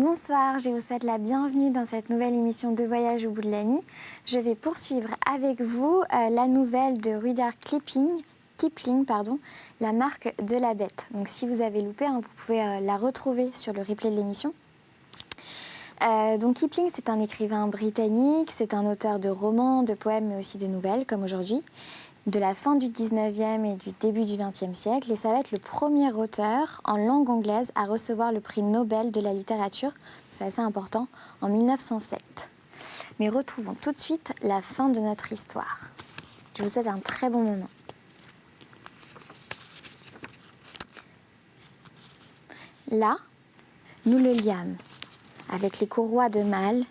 Bonsoir, je vous souhaite la bienvenue dans cette nouvelle émission de Voyage au bout de la nuit. Je vais poursuivre avec vous la nouvelle de Rudyard Kipling, La marque de la bête. Donc si vous avez loupé, vous pouvez la retrouver sur le replay de l'émission. Donc Kipling, c'est un écrivain britannique, c'est un auteur de romans, de poèmes, mais aussi de nouvelles, comme aujourd'hui, de la fin du 19e et du début du 20e siècle. Et ça va être le premier auteur en langue anglaise à recevoir le prix Nobel de la littérature, c'est assez important, en 1907. Mais retrouvons tout de suite la fin de notre histoire. Je vous souhaite un très bon moment. Là, nous le liâmes. Avec les courroies de malle,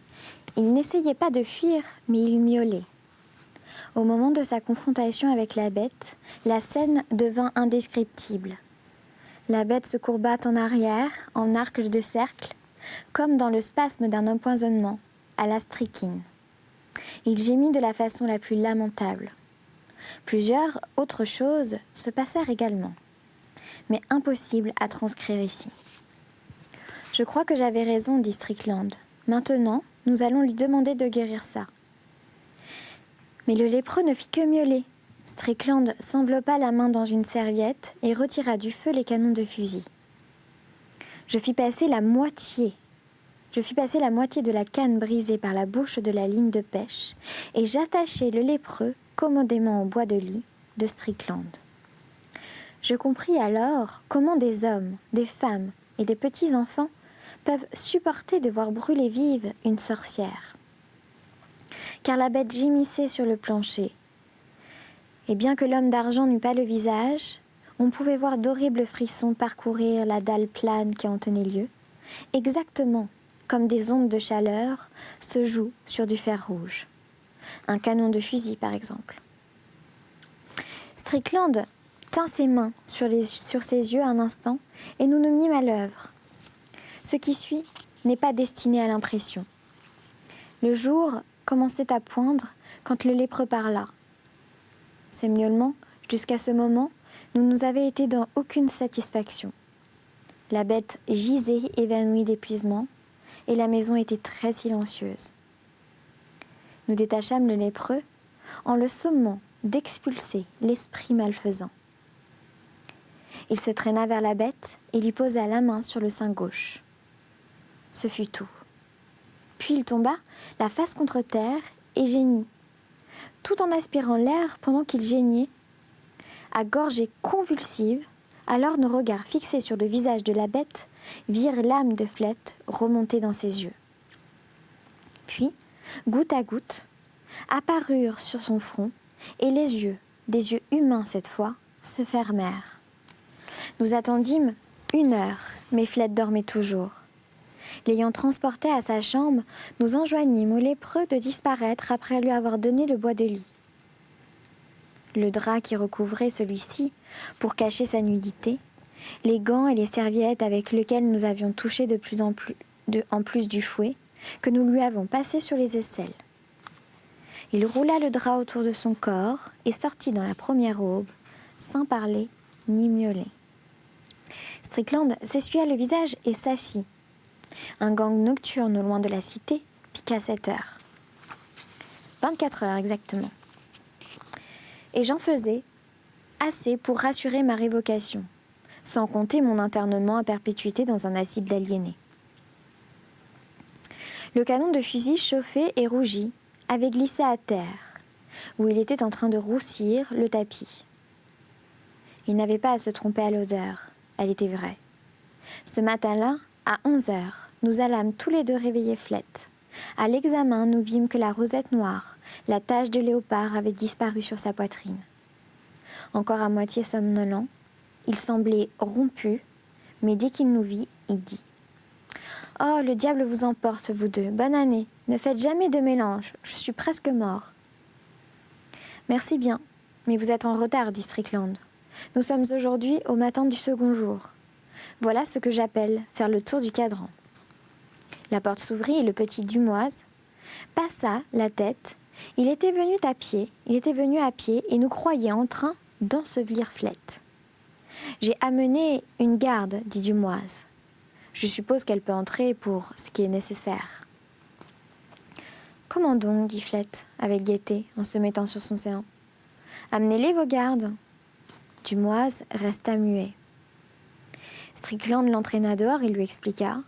il n'essayait pas de fuir, mais il miaulait. Au moment de sa confrontation avec la bête, la scène devint indescriptible. La bête se courba en arrière, en arc de cercle, comme dans le spasme d'un empoisonnement, à la strychnine. Il gémit de la façon la plus lamentable. Plusieurs autres choses se passèrent également, mais impossible à transcrire ici. « Je crois que j'avais raison, dit Strickland. Maintenant, nous allons lui demander de guérir ça. » Mais le lépreux ne fit que miauler. Strickland s'enveloppa la main dans une serviette et retira du feu les canons de fusil. Je fis passer la moitié de la canne brisée par la bouche de la ligne de pêche et j'attachai le lépreux commodément au bois de lit de Strickland. Je compris alors comment des hommes, des femmes et des petits-enfants peuvent supporter de voir brûler vive une sorcière. Car la bête gémissait sur le plancher. Et bien que l'homme d'argent n'eût pas le visage, on pouvait voir d'horribles frissons parcourir la dalle plane qui en tenait lieu, exactement comme des ondes de chaleur se jouent sur du fer rouge. Un canon de fusil, par exemple. Strickland tint ses mains sur ses yeux un instant et nous nous mîmes à l'œuvre. Ce qui suit n'est pas destiné à l'impression. Le jour commençait à poindre quand le lépreux parla. Ces miaulements, jusqu'à ce moment, ne nous avaient été dans aucune satisfaction. La bête gisait évanouie d'épuisement et la maison était très silencieuse. Nous détachâmes le lépreux en le sommant d'expulser l'esprit malfaisant. Il se traîna vers la bête et lui posa la main sur le sein gauche. Ce fut tout. Puis il tomba, la face contre terre, et geignit, tout en aspirant l'air pendant qu'il geignait, à gorgées convulsives. Alors nos regards fixés sur le visage de la bête virent l'âme de Flette remonter dans ses yeux. Puis, goutte à goutte, apparurent sur son front, et les yeux, des yeux humains cette fois, se fermèrent. Nous attendîmes 1 heure, mais Flette dormait toujours. L'ayant transporté à sa chambre, nous enjoignîmes au lépreux de disparaître après lui avoir donné le bois de lit. Le drap qui recouvrait celui-ci, pour cacher sa nudité, les gants et les serviettes avec lesquels nous avions touché en plus du fouet, que nous lui avons passé sur les aisselles. Il roula le drap autour de son corps et sortit dans la première aube, sans parler ni miauler. Strickland s'essuya le visage et s'assit. Un gang nocturne au loin de la cité piqua 7 heures. 24 heures exactement. Et j'en faisais assez pour rassurer ma révocation, sans compter mon internement à perpétuité dans un asile d'aliénés. Le canon de fusil chauffé et rougi avait glissé à terre, où il était en train de roussir le tapis. Il n'avait pas à se tromper à l'odeur, elle était vraie. Ce matin-là, à 11 heures, nous allâmes tous les deux réveiller Flette. À l'examen, nous vîmes que la rosette noire, la tache de léopard, avait disparu sur sa poitrine. Encore à moitié somnolent, il semblait rompu, mais dès qu'il nous vit, il dit « Oh, le diable vous emporte, vous deux. Bonne année. Ne faites jamais de mélange. Je suis presque mort. » « Merci bien, mais vous êtes en retard, dit Strickland. Nous sommes aujourd'hui au matin du second jour. Voilà ce que j'appelle faire le tour du cadran. » La porte s'ouvrit et le petit Dumoise passa la tête. Il était venu à pied et nous croyait en train d'ensevelir Flette. « J'ai amené une garde, dit Dumoise. Je suppose qu'elle peut entrer pour ce qui est nécessaire. » « Comment donc ?» dit Flette, avec gaieté, en se mettant sur son séant. « Amenez-les vos gardes. » Dumoise resta muet. Strickland l'entraîna dehors et lui expliqua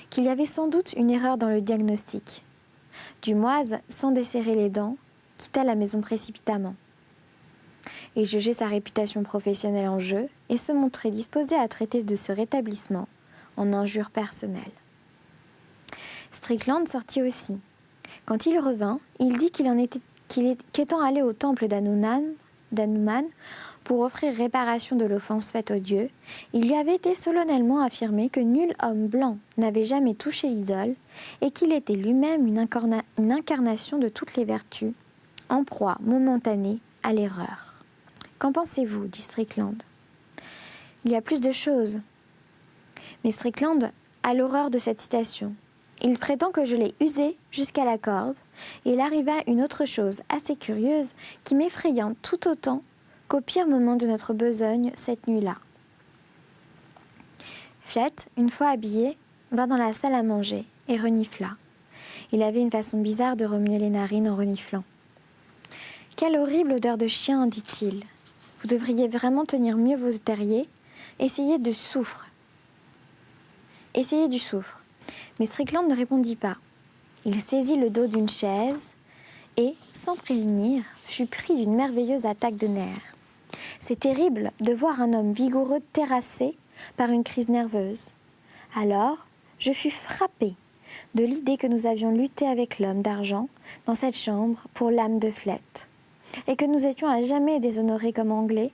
qu'il y avait sans doute une erreur dans le diagnostic. Dumoise, sans desserrer les dents, quitta la maison précipitamment. Il jugeait sa réputation professionnelle en jeu et se montrait disposé à traiter de ce rétablissement en injure personnelle. Strickland sortit aussi. Quand il revint, il dit qu'étant allé au temple d'Hanuman pour offrir réparation de l'offense faite aux dieux, il lui avait été solennellement affirmé que nul homme blanc n'avait jamais touché l'idole et qu'il était lui-même une incarnation de toutes les vertus, en proie momentanée à l'erreur. « Qu'en pensez-vous » dit Strickland. « Il y a plus de choses. » Mais Strickland a l'horreur de cette citation. Il prétend que je l'ai usée jusqu'à la corde, et il arriva une autre chose assez curieuse qui m'effraya tout autant qu'au pire moment de notre besogne cette nuit-là. Flette, une fois habillé, vint dans la salle à manger et renifla. Il avait une façon bizarre de remuer les narines en reniflant. « Quelle horrible odeur de chien » dit-il. « Vous devriez vraiment tenir mieux vos terriers. Essayez du soufre. » Mais Strickland ne répondit pas. Il saisit le dos d'une chaise et, sans prévenir, fut pris d'une merveilleuse attaque de nerfs. C'est terrible de voir un homme vigoureux terrassé par une crise nerveuse. Alors, je fus frappée de l'idée que nous avions lutté avec l'homme d'argent dans cette chambre pour l'âme de Flette, et que nous étions à jamais déshonorés comme Anglais,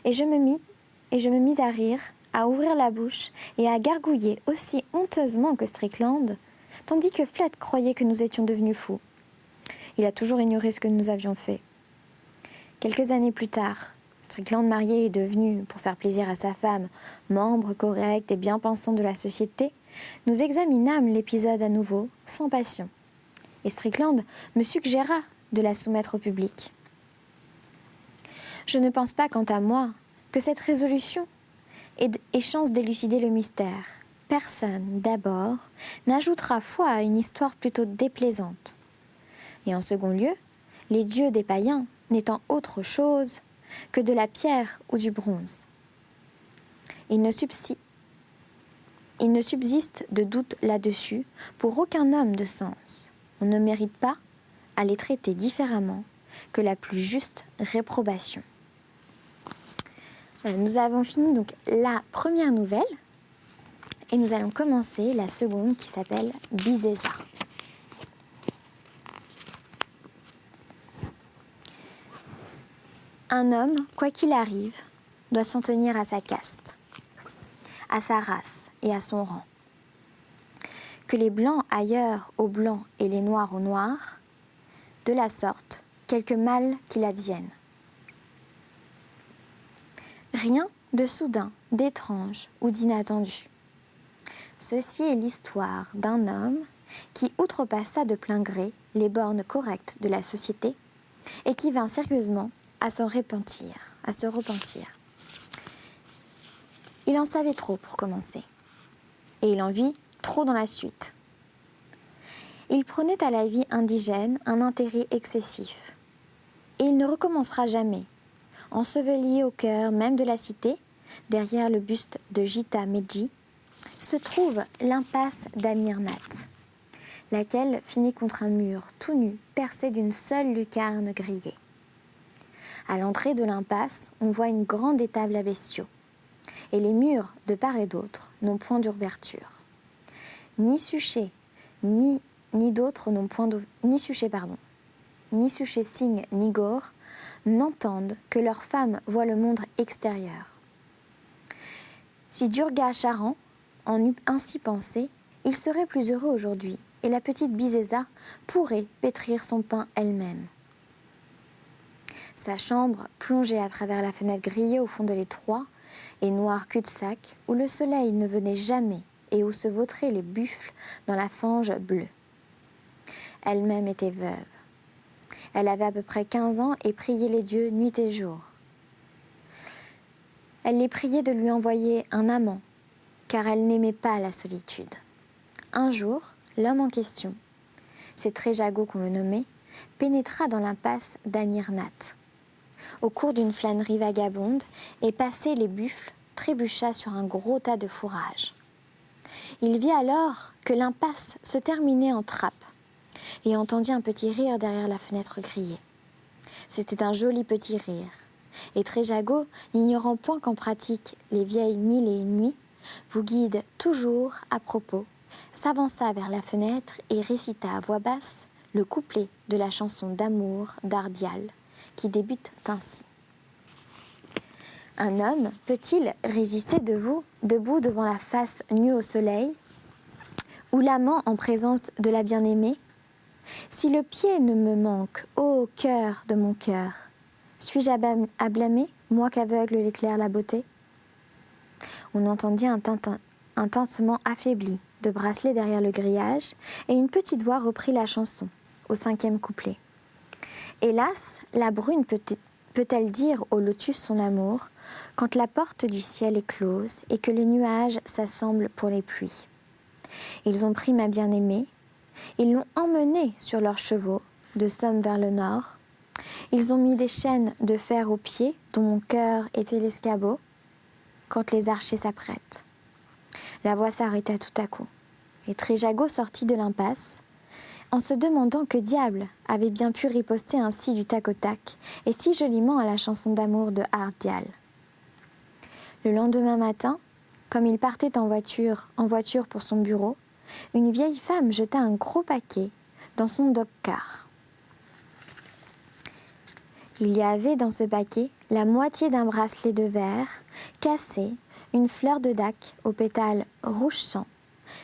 et je me mis à rire, à ouvrir la bouche et à gargouiller aussi honteusement que Strickland, tandis que Flette croyait que nous étions devenus fous. Il a toujours ignoré ce que nous avions fait. Quelques années plus tard, Strickland marié est devenu, pour faire plaisir à sa femme, membre correct et bien pensant de la société, nous examinâmes l'épisode à nouveau, sans passion. Et Strickland me suggéra de la soumettre au public. Je ne pense pas, quant à moi, que cette résolution ait chance d'élucider le mystère. Personne, d'abord, n'ajoutera foi à une histoire plutôt déplaisante. Et en second lieu, les dieux des païens n'étant autre chose que de la pierre ou du bronze. Il ne subsiste de doute là-dessus pour aucun homme de sens. On ne mérite pas à les traiter différemment que la plus juste réprobation. Nous avons fini donc la première nouvelle et nous allons commencer la seconde qui s'appelle Bizéza. Un homme, quoi qu'il arrive, doit s'en tenir à sa caste, à sa race et à son rang. Que les blancs ailleurs aux blancs et les noirs aux noirs, de la sorte, quelque mal qu'il advienne. Rien de soudain, d'étrange ou d'inattendu. Ceci est l'histoire d'un homme qui outrepassa de plein gré les bornes correctes de la société et qui vint sérieusement à se repentir. Il en savait trop pour commencer, et il en vit trop dans la suite. Il prenait à la vie indigène un intérêt excessif, et il ne recommencera jamais. Enseveli au cœur même de la cité, derrière le buste de Gita Medji, se trouve l'impasse d'Amirnath, laquelle finit contre un mur tout nu, percé d'une seule lucarne grillée. À l'entrée de l'impasse, on voit une grande étable à bestiaux, et les murs, de part et d'autre, n'ont point d'ouverture. Ni Suchet, ni Suchet Singh, ni Gaur n'entendent que leurs femmes voient le monde extérieur. Si Durga Charan en eût ainsi pensé, il serait plus heureux aujourd'hui, et la petite Bizéza pourrait pétrir son pain elle-même. Sa chambre, plongée à travers la fenêtre grillée au fond de l'étroit et noir cul-de-sac, où le soleil ne venait jamais et où se vautraient les buffles dans la fange bleue. Elle-même était veuve. Elle avait à peu près 15 ans et priait les dieux nuit et jour. Elle les priait de lui envoyer un amant, car elle n'aimait pas la solitude. Un jour, l'homme en question, c'est Tréjago qu'on le nommait, pénétra dans l'impasse d'Amirnath. Au cours d'une flânerie vagabonde et passé les buffles, trébucha sur un gros tas de fourrage. Il vit alors que l'impasse se terminait en trappe et entendit un petit rire derrière la fenêtre grillée. C'était un joli petit rire, et Tréjago, n'ignorant point qu'en pratique les vieilles 1001 nuits vous guident toujours à propos, s'avança vers la fenêtre et récita à voix basse le couplet de la chanson d'amour d'Ardial, qui débute ainsi. Un homme peut-il résister debout devant la face nue au soleil, ou l'amant en présence de la bien-aimée? Si le pied ne me manque, ô cœur de mon cœur, suis-je à blâmer, moi qu'aveugle l'éclair la beauté? On entendit un tintement affaibli de bracelet derrière le grillage, et une petite voix reprit la chanson, au 5e couplet. Hélas, la brune peut-elle dire au lotus son amour, quand la porte du ciel est close et que les nuages s'assemblent pour les pluies? Ils ont pris ma bien-aimée, ils l'ont emmenée sur leurs chevaux, de Somme vers le nord. Ils ont mis des chaînes de fer aux pieds, dont mon cœur était l'escabeau, quand les archers s'apprêtent. La voix s'arrêta tout à coup, et Tréjago sortit de l'impasse, en se demandant que diable avait bien pu riposter ainsi du tac au tac, et si joliment à la chanson d'amour de Ardial. Le lendemain matin, comme il partait en voiture pour son bureau, une vieille femme jeta un gros paquet dans son dog-car. Il y avait dans ce paquet la moitié d'un bracelet de verre cassé, une fleur de dac aux pétales rouge sang,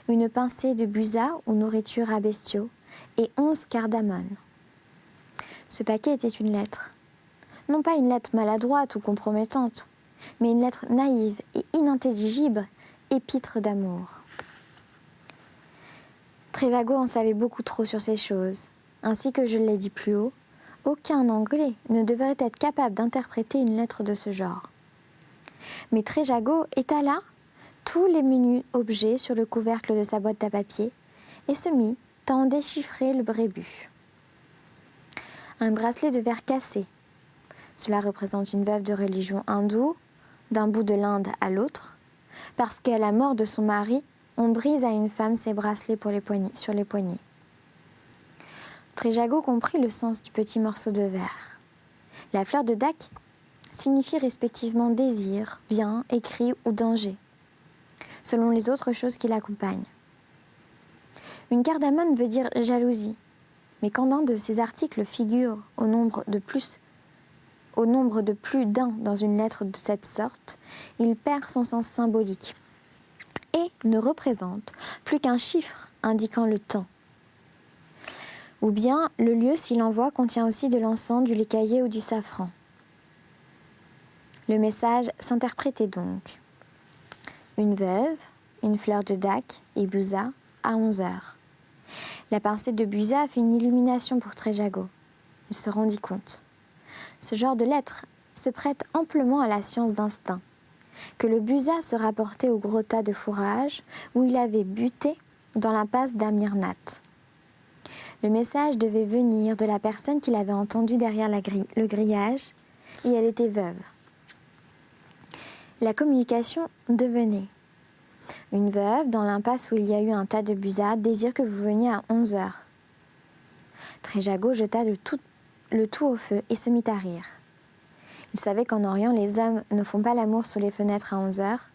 une pincée de busa ou nourriture à bestiaux et 11 cardamones. Ce paquet était une lettre. Non pas une lettre maladroite ou compromettante, mais une lettre naïve et inintelligible, épître d'amour. Tréjago en savait beaucoup trop sur ces choses. Ainsi que je l'ai dit plus haut, aucun Anglais ne devrait être capable d'interpréter une lettre de ce genre. Mais Tréjago étala tous les menus objets sur le couvercle de sa boîte à papier et se mit à en déchiffrer le brébus. Un bracelet de verre cassé. Cela représente une veuve de religion hindoue, d'un bout de l'Inde à l'autre, parce qu'à la mort de son mari, on brise à une femme ses bracelets sur les poignets. Tréjago comprit le sens du petit morceau de verre. La fleur de dac signifie respectivement désir, bien, écrit ou danger, selon les autres choses qui l'accompagnent. Une cardamone veut dire jalousie, mais quand un de ces articles figure au nombre de plus d'un dans une lettre de cette sorte, il perd son sens symbolique et ne représente plus qu'un chiffre indiquant le temps. Ou bien le lieu, s'il envoie, contient aussi de l'encens, du lait caillé ou du safran. Le message s'interprétait donc. Une veuve, une fleur de dac et busa à 11 heures. La pincée de busa fait une illumination pour Tréjago. Il se rendit compte. Ce genre de lettre se prête amplement à la science d'instinct, que le busa se rapportait au gros tas de fourrage où il avait buté dans l'impasse d'Amirnath. Le message devait venir de la personne qu'il avait entendue derrière le grillage, et elle était veuve. La communication devenait: une veuve, dans l'impasse où il y a eu un tas de busa, désire que vous veniez à 11 heures. Tréjago jeta le tout au feu et se mit à rire. Il savait qu'en Orient, les hommes ne font pas l'amour sous les fenêtres à 11 heures,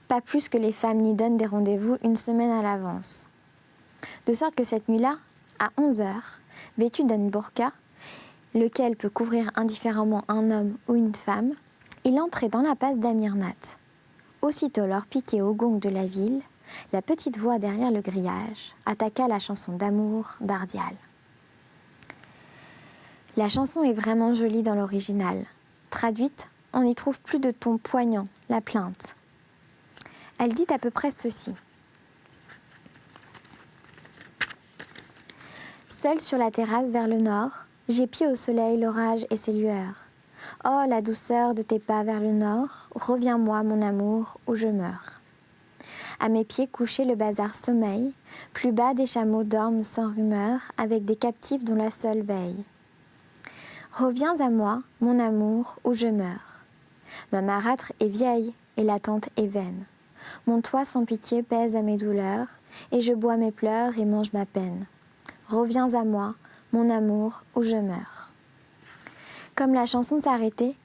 pas plus que les femmes n'y donnent des rendez-vous une semaine à l'avance. De sorte que cette nuit-là, à 11 heures, vêtu d'un burqa, lequel peut couvrir indifféremment un homme ou une femme, il entrait dans la passe d'Amirnath. Aussitôt l'heure piquée au gong de la ville, la petite voix derrière le grillage attaqua la chanson d'amour d'Ardial. La chanson est vraiment jolie dans l'original. Traduite, on y trouve plus de ton poignant, la plainte. Elle dit à peu près ceci. Seule sur la terrasse vers le nord, j'épie au soleil l'orage et ses lueurs. Oh, la douceur de tes pas vers le nord, reviens-moi, mon amour, ou je meurs. À mes pieds couchés le bazar sommeille, plus bas des chameaux dorment sans rumeur, avec des captifs dont la seule veille. Reviens à moi, mon amour, ou je meurs. Ma marâtre est vieille et la tente est vaine. Mon toit sans pitié pèse à mes douleurs, et je bois mes pleurs et mange ma peine. Reviens à moi, mon amour, ou je meurs. Comme la chanson s'arrêtait,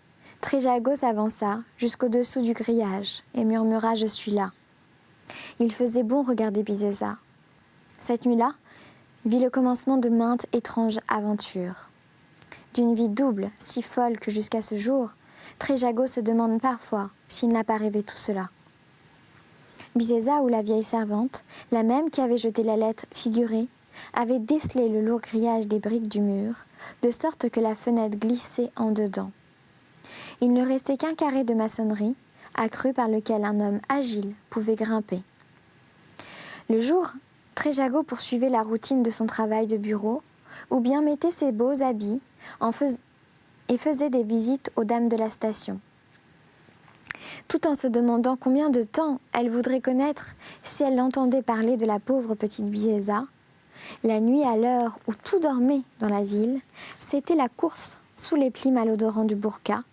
Tréjago s'avança jusqu'au-dessous du grillage et murmura « Je suis là ». Il faisait bon regarder Bizéza. Cette nuit-là, vit le commencement de maintes étranges aventures. D'une vie double, si folle que jusqu'à ce jour, Tréjago se demande parfois s'il n'a pas rêvé tout cela. Bizéza ou la vieille servante, la même qui avait jeté la lettre figurée, avait décelé le lourd grillage des briques du mur, de sorte que la fenêtre glissait en dedans. Il ne restait qu'un carré de maçonnerie, accru par lequel un homme agile pouvait grimper. Le jour, Tréjago poursuivait la routine de son travail de bureau, ou bien mettait ses beaux habits et faisait des visites aux dames de la station. Tout en se demandant combien de temps elle voudrait connaître si elle l'entendait parler de la pauvre petite Bizéza, la nuit à l'heure où tout dormait dans la ville, c'était la course sous les plis malodorants du burqa,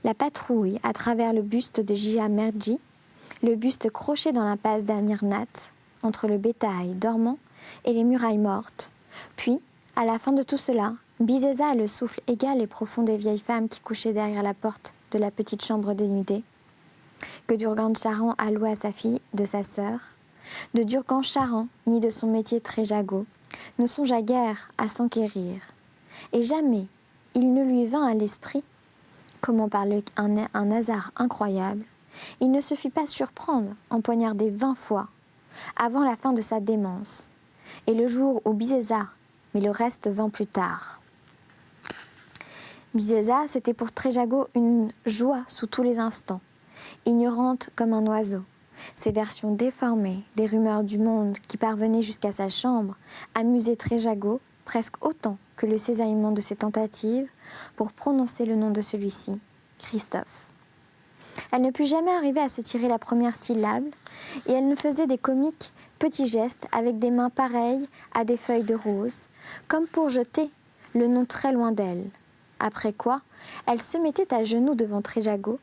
la patrouille à travers le buste de Jia Merji, le buste croché dans la passe d'Amirnat, entre le bétail dormant et les murailles mortes. Puis, à la fin de tout cela, Bizéza a le souffle égal et profond des vieilles femmes qui couchaient derrière la porte de la petite chambre dénudée, que Durgan Charan a loué à sa fille de sa sœur. De Durgan Charan, ni de son métier Tréjago, ne songea guère à s'enquérir. Et jamais il ne lui vint à l'esprit, comment par un hasard incroyable, il ne se fit pas surprendre, empoignardé 20 fois, avant la fin de sa démence, et le jour où Bizéza, mais le reste vint plus tard. Bizéza, c'était pour Tréjago une joie sous tous les instants, ignorante comme un oiseau. Ces versions déformées des rumeurs du monde qui parvenaient jusqu'à sa chambre amusaient Tréjago presque autant que le cisaillement de ses tentatives pour prononcer le nom de celui-ci, Christophe. Elle ne put jamais arriver à se tirer la première syllabe et elle ne faisait des comiques petits gestes avec des mains pareilles à des feuilles de rose, comme pour jeter le nom très loin d'elle. Après quoi, elle se mettait à genoux devant Tréjago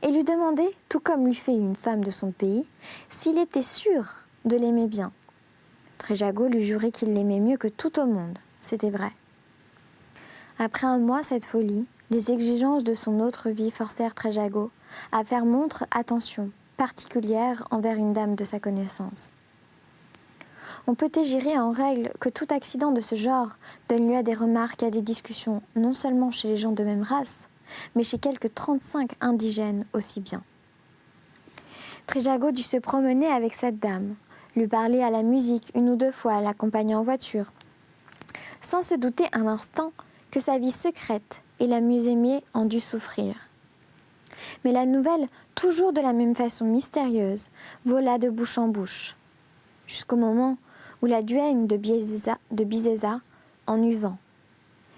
et lui demandait, tout comme lui fait une femme de son pays, s'il était sûr de l'aimer bien. Tréjago lui jurait qu'il l'aimait mieux que tout au monde, c'était vrai. Après un mois, cette folie, les exigences de son autre vie forcèrent Tréjago à faire montre attention particulière envers une dame de sa connaissance. On peut égérer en règle que tout accident de ce genre donne lieu à des remarques et à des discussions, non seulement chez les gens de même race, mais chez quelques 35 indigènes aussi bien. Tréjago dut se promener avec cette dame, lui parler à la musique une ou deux fois, l'accompagner en voiture, sans se douter un instant que sa vie secrète et la mieux aimée en dut souffrir. Mais la nouvelle, toujours de la même façon mystérieuse, vola de bouche en bouche, jusqu'au moment où la duègne de Bizéza en eut vent.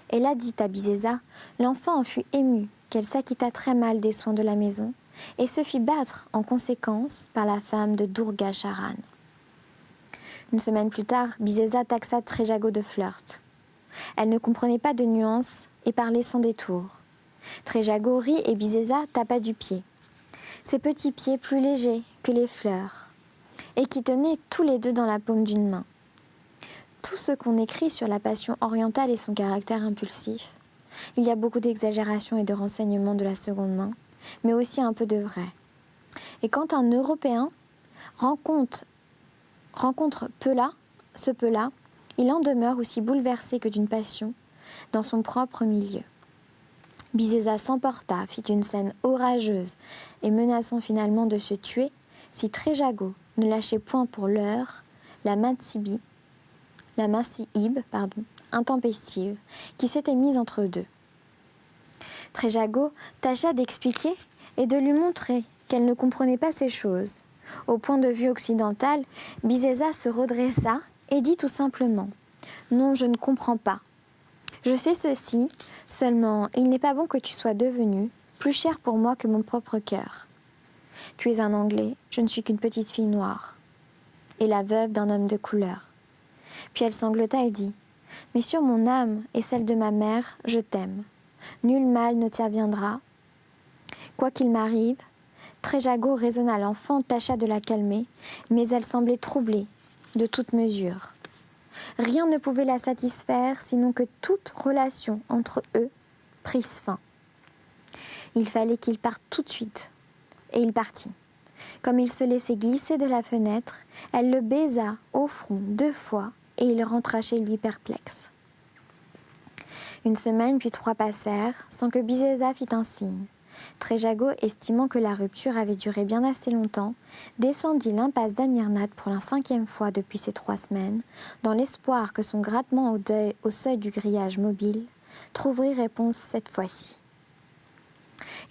Elle a dit à Bizéza, l'enfant en fut ému, qu'elle s'acquitta très mal des soins de la maison et se fit battre en conséquence par la femme de Durga Charan. Une semaine plus tard, Bizéza taxa Tréjago de flirt. Elle ne comprenait pas de nuances et parlait sans détour. Tréjago rit et Bizéza tapa du pied. Ses petits pieds plus légers que les fleurs et qui tenaient tous les deux dans la paume d'une main. Tout ce qu'on écrit sur la passion orientale et son caractère impulsif, il y a beaucoup d'exagération et de renseignements de la seconde main, mais aussi un peu de vrai. Et quand un Européen rencontre ce peu-là, il en demeure aussi bouleversé que d'une passion dans son propre milieu. Bizéza s'emporta, fit une scène orageuse et menaçant finalement de se tuer si Tréjago ne lâchait point pour l'heure la main intempestive, qui s'était mise entre eux deux. Tréjago tâcha d'expliquer et de lui montrer qu'elle ne comprenait pas ces choses. Au point de vue occidental, Bizéza se redressa et dit tout simplement « Non, je ne comprends pas. Je sais ceci, seulement il n'est pas bon que tu sois devenu plus cher pour moi que mon propre cœur. Tu es un Anglais, je ne suis qu'une petite fille noire. et la veuve d'un homme de couleur. Puis elle sanglota et dit « Mais sur mon âme et celle de ma mère, je t'aime. Nul mal ne t'y viendra. Quoi qu'il m'arrive, Tréjago raisonna l'enfant, tâcha de la calmer, mais elle semblait troublée de toute mesure. Rien ne pouvait la satisfaire, sinon que toute relation entre eux prisse fin. Il fallait qu'il parte tout de suite, et il partit. Comme il se laissait glisser de la fenêtre, elle le baisa au front 2 fois, et il rentra chez lui perplexe. 1 semaine puis 3 passèrent, sans que Bizéza fît un signe. Tréjago, estimant que la rupture avait duré bien assez longtemps, descendit l'impasse d'Amirnat pour la 5e fois depuis ces 3 semaines, dans l'espoir que son grattement au seuil du grillage mobile trouverait réponse cette fois-ci.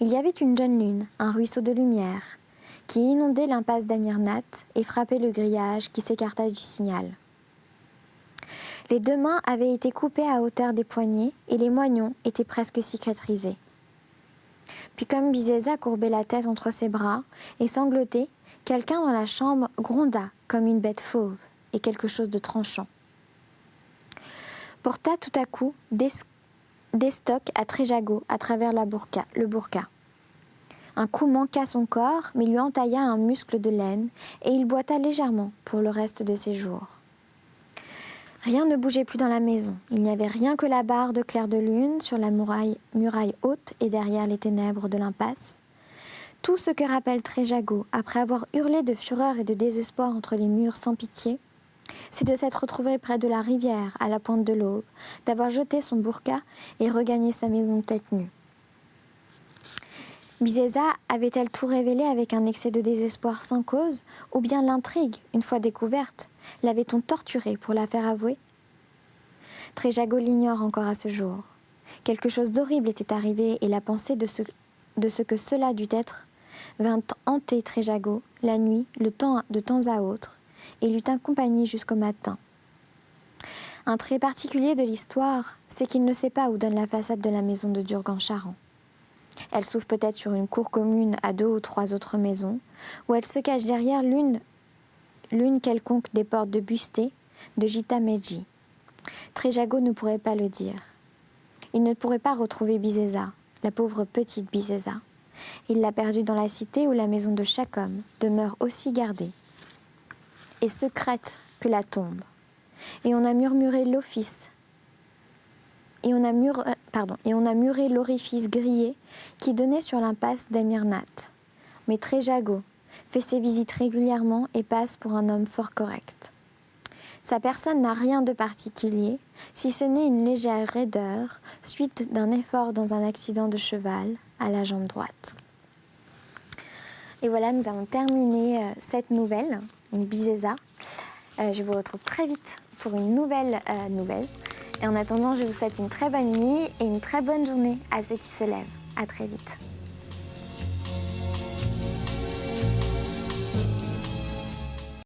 Il y avait une jeune lune, un ruisseau de lumière, qui inondait l'impasse d'Amirnat et frappait le grillage qui s'écarta du signal. Les 2 mains avaient été coupées à hauteur des poignets et les moignons étaient presque cicatrisés. Puis comme Bizéza courbait la tête entre ses bras et sanglotait, quelqu'un dans la chambre gronda comme une bête fauve et quelque chose de tranchant. Porta tout à coup des stocks à Tréjago à travers le burqa. Un coup manqua son corps, mais lui entailla un muscle de laine et il boita légèrement pour le reste de ses jours. Rien ne bougeait plus dans la maison. Il n'y avait rien que la barre de clair de lune sur la muraille haute et derrière les ténèbres de l'impasse. Tout ce que rappelle Tréjago, après avoir hurlé de fureur et de désespoir entre les murs sans pitié, c'est de s'être retrouvé près de la rivière à la pointe de l'aube, d'avoir jeté son burqa et regagné sa maison tête nue. Bizéza avait-elle tout révélé avec un excès de désespoir sans cause, ou bien l'intrigue, une fois découverte, l'avait-on torturée pour la faire avouer? Tréjago l'ignore encore à ce jour. Quelque chose d'horrible était arrivé et la pensée de ce que cela dut être vint hanter Tréjago la nuit, de temps à autre, et lui tint compagnie jusqu'au matin. Un trait particulier de l'histoire, c'est qu'il ne sait pas où donne la façade de la maison de Durgan-Charan. Elle s'ouvre peut-être sur une cour commune à 2 ou 3 autres maisons, ou elle se cache derrière l'une quelconque des portes de Busté, de Gita Medji. Tréjago ne pourrait pas le dire. Il ne pourrait pas retrouver Bizéza, la pauvre petite Bizéza. Il l'a perdue dans la cité où la maison de chaque homme demeure aussi gardée et secrète que la tombe. Et on a murmuré l'office. Et on a muré l'orifice grillé qui donnait sur l'impasse d'Amirnat. Mais Tréjago fait ses visites régulièrement et passe pour un homme fort correct. Sa personne n'a rien de particulier, si ce n'est une légère raideur, suite d'un effort dans un accident de cheval à la jambe droite. Et voilà, nous avons terminé cette nouvelle, donc Bizéza. Je vous retrouve très vite pour une nouvelle nouvelle. Et en attendant, je vous souhaite une très bonne nuit et une très bonne journée à ceux qui se lèvent. À très vite.